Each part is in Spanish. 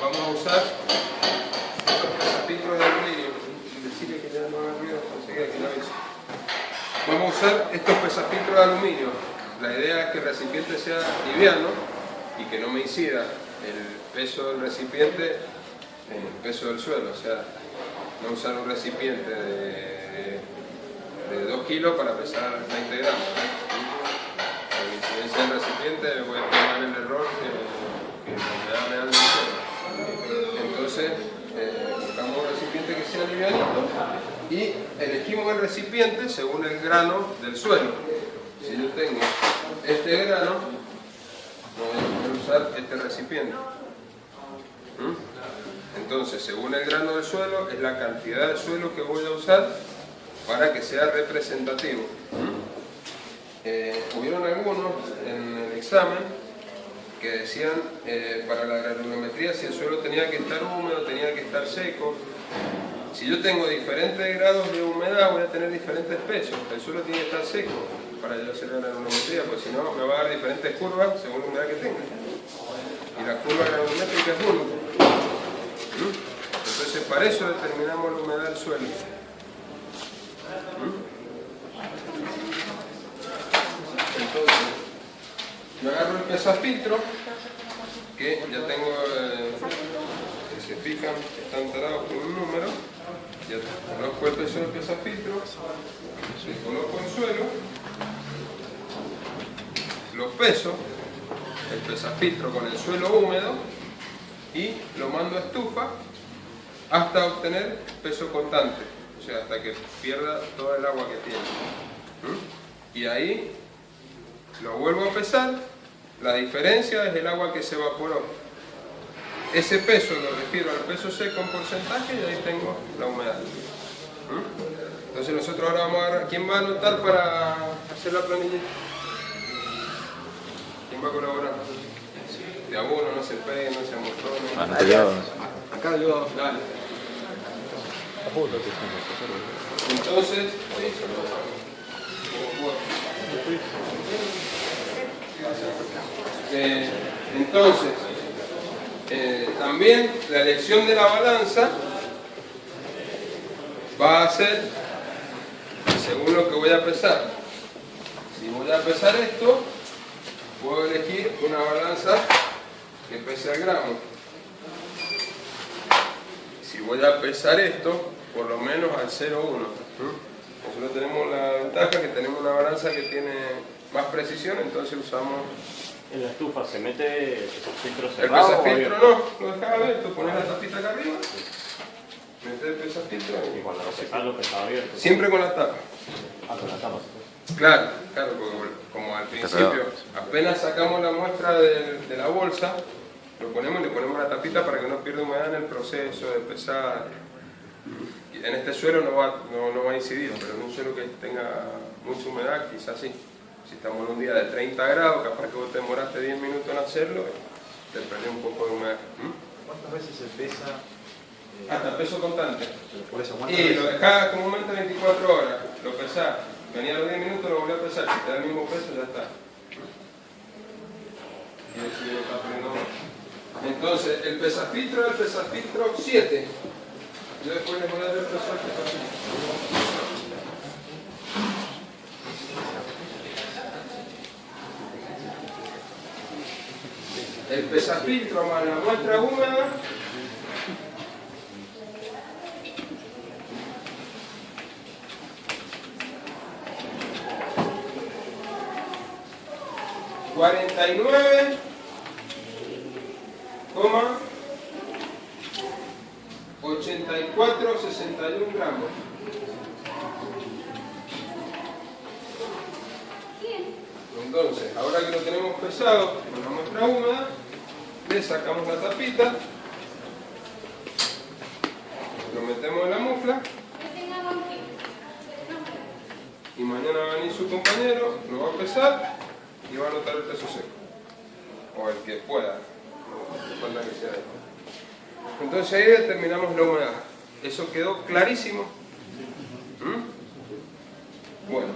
vamos a usar estos pesafiltros de aluminio. Decirle que ya no haga ruido, enseguida que lo aviso. Vamos a usar estos pesafiltros de aluminio. La idea es que el recipiente sea liviano y que no me incida el peso del recipiente en el peso del suelo. O sea, no usar un recipiente de 2 kilos para pesar 20 gramos. Por la incidencia del recipiente voy a tomar el error que me da real del suelo. Entonces, buscamos un recipiente que sea livianito y elegimos el recipiente según el grano del suelo. Si yo tengo este grano, voy a usar este recipiente. Entonces, según el grano del suelo, es la cantidad de suelo que voy a usar para que sea representativo. Hubieron algunos en el examen que decían para la granulometría si el suelo tenía que estar húmedo, tenía que estar seco. Si yo tengo diferentes grados de humedad, voy a tener diferentes pesos. El suelo tiene que estar seco para yo hacer la granulometría, porque si no me va a dar diferentes curvas según la humedad que tenga. Y la curva granulométrica es 1. Entonces, para eso determinamos la humedad del suelo. Entonces, yo agarro el pesafiltro, que ya tengo, si se fijan, están tarados con un número. Ya conozco el peso del pesafiltro, le coloco en suelo, lo peso, el pesafiltro con el suelo húmedo, y lo mando a estufa hasta obtener peso constante, o sea, hasta que pierda toda el agua que tiene. Y ahí lo vuelvo a pesar, la diferencia es el agua que se evaporó. Ese peso lo refiero al peso seco en porcentaje y ahí tengo la humedad. Entonces nosotros ahora vamos a agarrar, ¿quién va a anotar para hacer la planilla? ¿Quién va a colaborar? De abono, no se pegue, no se amontone. Acá yo. Dale. Entonces, también la elección de la balanza va a ser según lo que voy a pesar. Si voy a pesar esto, puedo elegir una balanza que pese al gramo. Si voy a pesar esto, por lo menos al 0,1. Nosotros tenemos la ventaja que tenemos una balanza que tiene más precisión, entonces usamos... ¿En la estufa se mete el pesafiltro cerrado? El pesafiltro no, lo dejas abierto, pones la tapita acá arriba, metes el pesafiltro y cuando lo pesas, lo pesas abierto. Siempre con la tapa. Ah, con la tapa. Claro, porque como al principio apenas sacamos la muestra de la bolsa, lo ponemos y le ponemos la tapita para que no pierda humedad en el proceso de pesar. En este suelo no va a incidir, pero en un suelo que tenga mucha humedad, quizás sí. Si estamos en un día de 30 grados, capaz que vos te demoraste 10 minutos en hacerlo, te perdés un poco de humedad. ¿Cuántas veces se pesa? Hasta peso constante. Por eso, Y lo dejás comúnmente 24 horas, lo pesás, venía a los 10 minutos, lo volvés a pesar, si te da el mismo peso, ya está. Y eso ya está poniendo. Entonces, el pesafiltro es el pesafiltro 7. Yo después les voy a dar el peso al pesafiltro. El pesafiltro más la muestra húmeda $49,61 gramos. Entonces, ahora que lo tenemos pesado con la muestra húmeda, le sacamos la tapita, lo metemos en la mufla y mañana va a venir su compañero, lo va a pesar y va a anotar el peso seco, o el que pueda, no falta que sea él. Entonces ahí determinamos la humedad. ¿Eso quedó clarísimo? Bueno,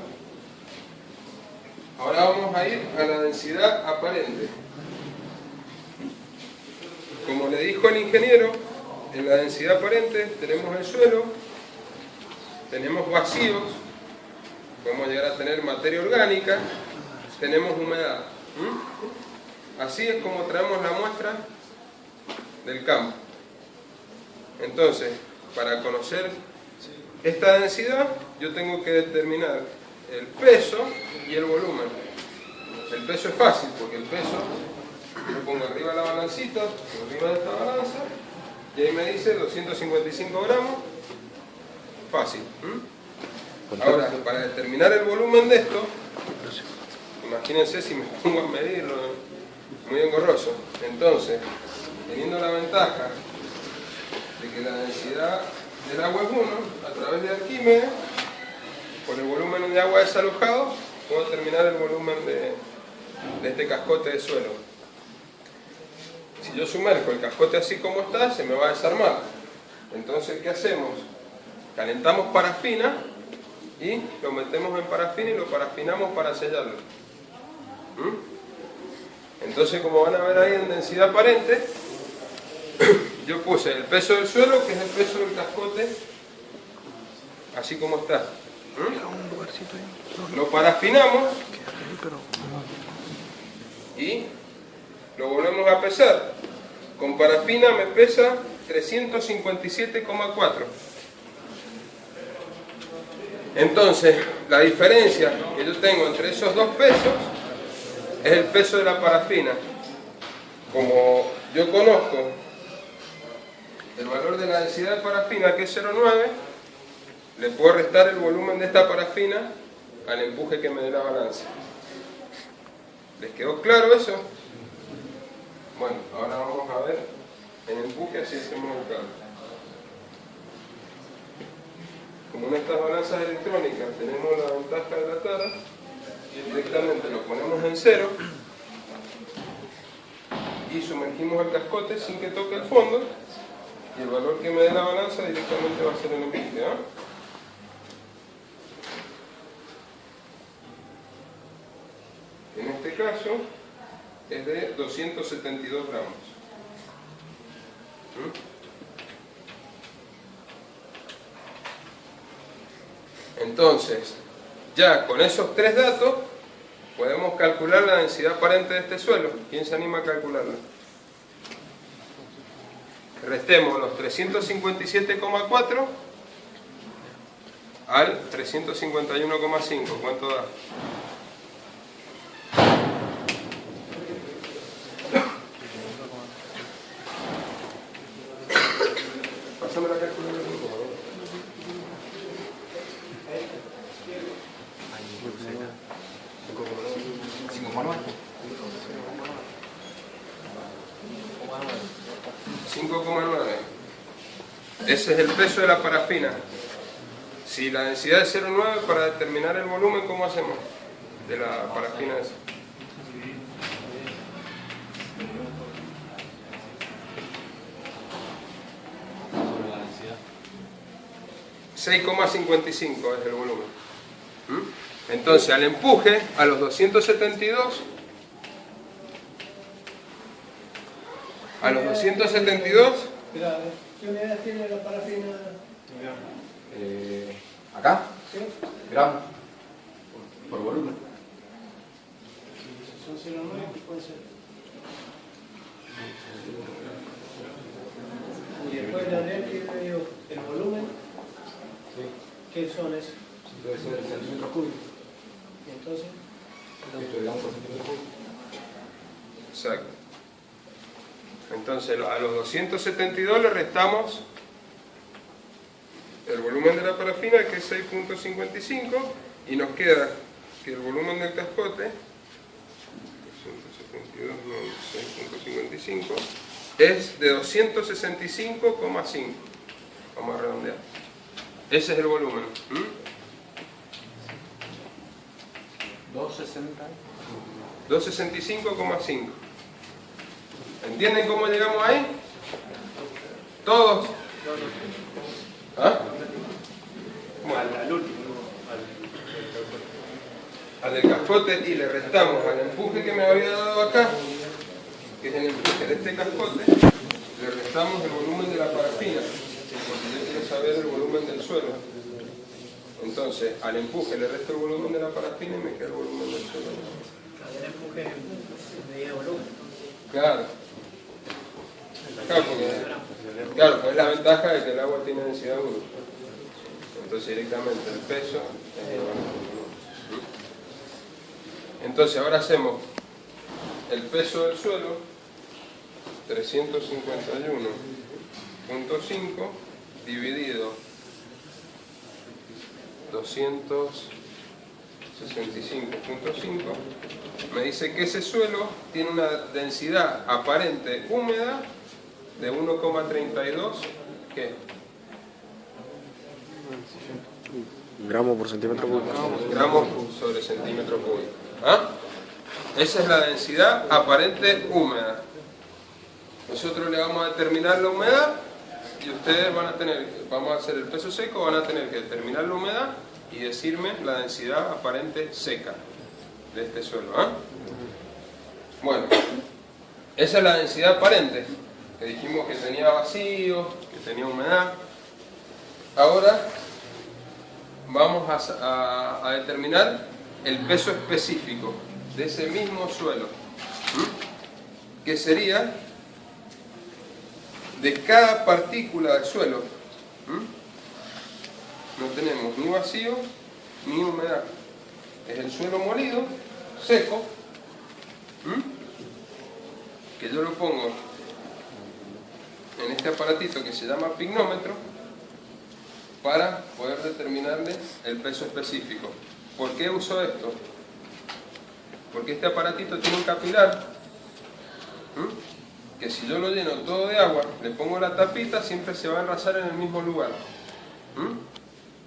ahora vamos a ir a la densidad aparente. como le dijo el ingeniero, en la densidad aparente tenemos el suelo, tenemos vacíos, podemos llegar a tener materia orgánica, tenemos humedad. Así es como traemos la muestra del campo. Entonces, para conocer esta densidad, yo tengo que determinar el peso y el volumen. El peso es fácil, porque el peso lo pongo arriba de la balancita, arriba de esta balanza, y ahí me dice 255 gramos. Fácil. Ahora, para determinar el volumen de esto, imagínense si me pongo a medirlo, muy engorroso. Entonces, teniendo la ventaja de que la densidad del agua es 1, a través de Arquímedes, por el volumen de agua desalojado, puedo determinar el volumen de este cascote de suelo. Si yo sumerjo el cascote así como está, se me va a desarmar. Entonces, ¿qué hacemos? Calentamos parafina y lo metemos en parafina y lo parafinamos para sellarlo. Entonces, como van a ver ahí en densidad aparente, yo puse el peso del suelo, que es el peso del cascote, así como está. Lo parafinamos y lo volvemos a pesar. Con parafina me pesa 357,4. Entonces, la diferencia que yo tengo entre esos dos pesos es el peso de la parafina. Como yo conozco el valor de la densidad de parafina, que es 0,9, le puedo restar el volumen de esta parafina al empuje que me dé la balanza. ¿Les quedó claro eso? Bueno, ahora vamos a ver en empuje, así hacemos el cálculo. Como en estas balanzas electrónicas tenemos la ventaja de la tara, y directamente lo ponemos en 0 y sumergimos el cascote sin que toque el fondo, y el valor que me dé la balanza directamente va a ser el empuje. En este caso es de 272 gramos. Entonces, ya con esos tres datos podemos calcular la densidad aparente de este suelo. ¿Quién se anima a calcularla? Restemos los 357,4 al 351,5. ¿Cuánto da? Pásame la calculadora. 5,9. Ese es el peso de la parafina. Si la densidad es 0,9, para determinar el volumen, ¿cómo hacemos? De la parafina esa. $6,55 es el volumen. Entonces, al empuje, a los 272, ¿Qué unidad tiene la parafina? ¿Acá? ¿Sí? Gramos. Por volumen. Son 0,9, puede ser. Y después la de él, el volumen. Sí. ¿Qué son esos? Debe ser centímetros cúbicos. Y entonces, Esto digamos por centímetro cúbico. Exacto. Entonces, a los 272 le restamos el volumen de la parafina, que es 6,55, y nos queda que el volumen del cascote, 272 menos 6,55, es de 265,5. Vamos a redondear. Ese es el volumen. 265,5. ¿Entienden cómo llegamos ahí? ¿Todos? ¿Ah? Al último. Al del cascote, y le restamos al empuje que me había dado acá, que es el empuje de este cascote, le restamos el volumen de la parafina, porque yo quiero saber el volumen del suelo. Entonces, al empuje le resto el volumen de la parafina y me queda el volumen del suelo. El empuje medida de volumen. Claro. Claro, pues es la ventaja de que el agua tiene densidad 1. Entonces directamente el peso es igual a 1. Entonces ahora hacemos el peso del suelo, 351.5 dividido 265.5, me dice que ese suelo tiene una densidad aparente húmeda de 1,32, ¿qué? Gramos por centímetro cúbico. Gramos sobre centímetro cúbico. ¿Ah? Esa es la densidad aparente húmeda. Nosotros le vamos a determinar la humedad y ustedes van a tener, vamos a hacer el peso seco, van a tener que determinar la humedad y decirme la densidad aparente seca de este suelo. ¿Ah? Bueno, esa es la densidad aparente, que dijimos que tenía vacío, que tenía humedad. Ahora vamos a determinar el peso específico de ese mismo suelo, que sería de cada partícula del suelo. No tenemos ni vacío ni humedad, es el suelo molido, seco, que yo lo pongo en este aparatito que se llama pignómetro para poder determinarle el peso específico. ¿Por qué uso esto? Porque este aparatito tiene un capilar que si yo lo lleno todo de agua, le pongo la tapita, siempre se va a enrasar en el mismo lugar.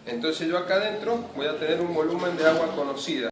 Entonces yo acá adentro voy a tener un volumen de agua conocida.